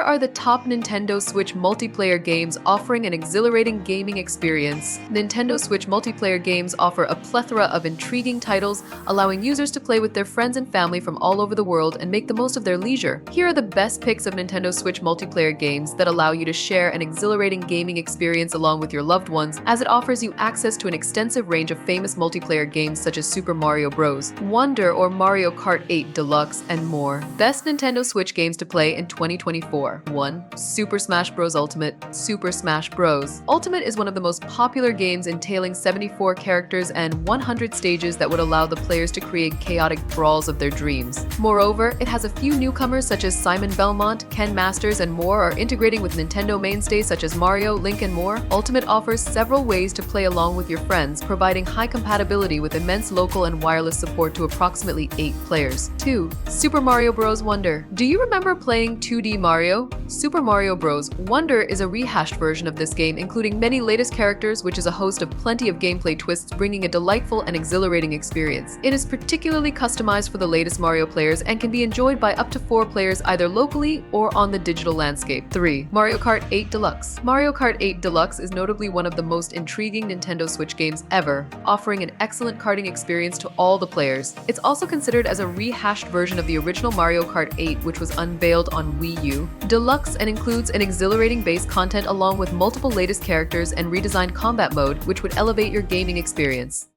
Here are the top Nintendo Switch multiplayer games offering an exhilarating gaming experience. Nintendo Switch multiplayer games offer a plethora of intriguing titles, allowing users to play with their friends and family from all over the world and make the most of their leisure. Here are the best picks of Nintendo Switch multiplayer games that allow you to share an exhilarating gaming experience along with your loved ones, as it offers you access to an extensive range of famous multiplayer games such as Super Mario Bros. Wonder or Mario Kart 8 Deluxe, and more. Best Nintendo Switch games to play in 2024. 1. Super Smash Bros. Ultimate. Super Smash Bros. Ultimate is one of the most popular games, entailing 74 characters and 100 stages that would allow the players to create chaotic brawls of their dreams. Moreover, it has a few newcomers such as Simon Belmont, Ken Masters, and more are integrating with Nintendo mainstays such as Mario, Link, and more. Ultimate offers several ways to play along with your friends, providing high compatibility with immense local and wireless support to approximately 8 players. 2. Super Mario Bros. Wonder. Do you remember playing 2D Mario? Super Mario Bros. Wonder is a rehashed version of this game, including many latest characters, which is a host of plenty of gameplay twists, bringing a delightful and exhilarating experience. It is particularly customized for the latest Mario players and can be enjoyed by up to 4 players either locally or on the digital landscape. 3. Mario Kart 8 Deluxe. Mario Kart 8 Deluxe is notably one of the most intriguing Nintendo Switch games ever, offering an excellent karting experience to all the players. It's also considered as a rehashed version of the original Mario Kart 8, which was unveiled on Wii U. Deluxe and includes an exhilarating base content along with multiple latest characters and redesigned combat mode, which would elevate your gaming experience.